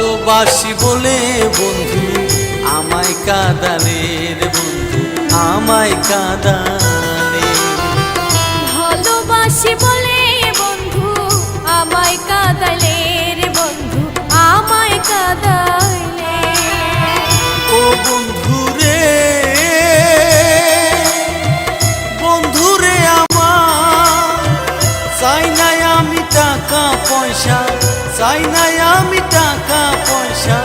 ভালোবাসি বলে বন্ধু আমায় কাঁদালে রে বন্ধু আমায় কাঁদালে। ভালোবাসি বলে বন্ধু আমায় কাঁদালে রে বন্ধু আমায় কাঁদালে। ও বন্ধু রে বন্ধু রে আমার চাই নাই আমি টাকা পয়সা, চাই নাই আমি টাকা পয়সা,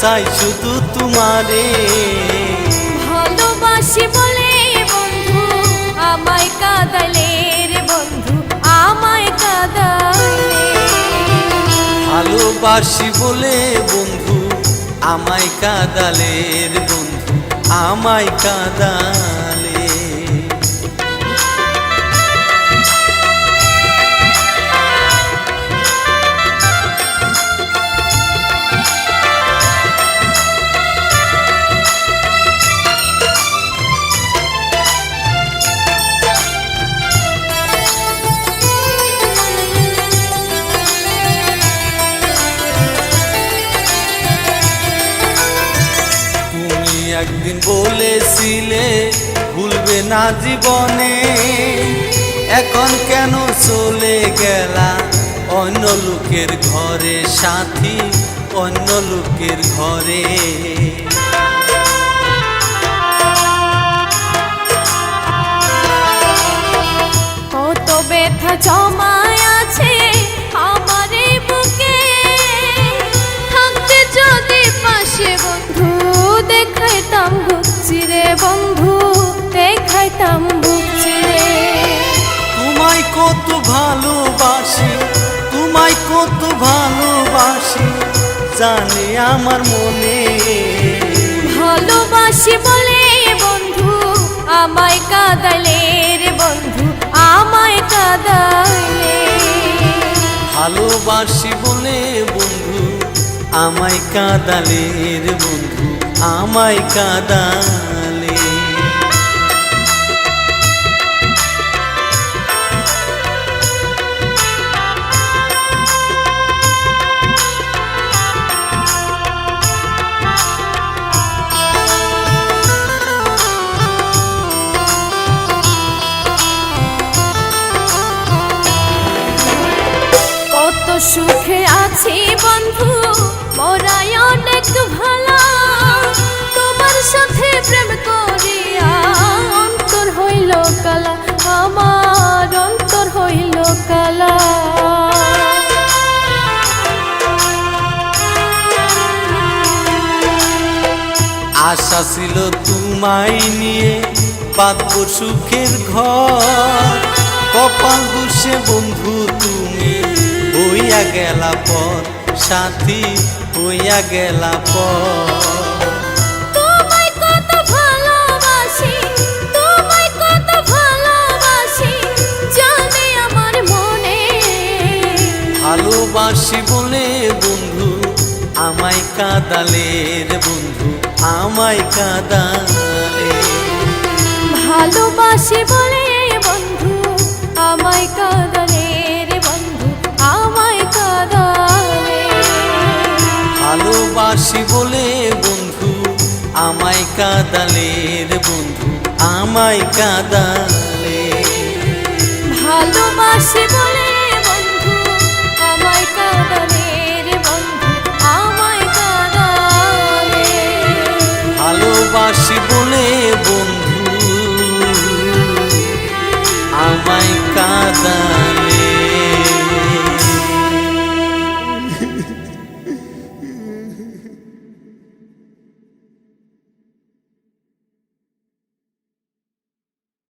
চাই শুধু তোমারে। ভালোবাসি বলে বন্ধু আমায় কাঁদালে রে বন্ধু আমায় কাঁদালে। ভালোবাসি বলে বন্ধু আমায় কাঁদালে রে বন্ধু আমায় কাঁদালে। একদিন বলেছিলে ভুলবে না জীবনে, এখন কেন চলে গেলা অন্য লোকের ঘরে সাথী, অন্য লোকের ঘরে। কত ব্যথা জমায় আছে আমার এই বুকে, থাকতে যদি পাশে বন্ধু দেখাইতাম বুকছি রে বন্ধু দেখাইতাম বুকছি রে। তোমায় কত ভালোবাসি, তোমায় কত ভালোবাসি জানে আমার মনে। ভালোবাসি বলে বন্ধু আমায় কাঁদালে রে বন্ধু আমায় কাঁদালে। ভালোবাসি বলে বন্ধু আমায় কাঁদালে রে বন্ধু আমায় কাঁদালে। কত সুখে আছি বন্ধু মোরাই অনেক ভালো, তোমার সাথে প্রেম করিয়া অন্তর হইল কালা, আমার অন্তর হইল কালা। আশা ছিল তোমায় নিয়ে বাঁধব সুখের ঘর, কপাল দুষে বন্ধু তুমি হইয়া গেলা পর সাথী, হইয়া গেলা পর। তোমায় কত ভালোবাসি, তোমায় কত ভালোবাসি জানে আমার মনে। ভালোবাসি বলে বন্ধু আমায় কাঁদালে রে বন্ধু আমায় কাঁদালে। ভালোবাসি বলে বন্ধু আমায় কাঁদালে রে বন্ধু আমায় কাঁদালে। ভালোবাসি বলে বন্ধু আমায় কাঁদালে রে বন্ধু আমায় কাঁদালে। ভালোবাসি বলে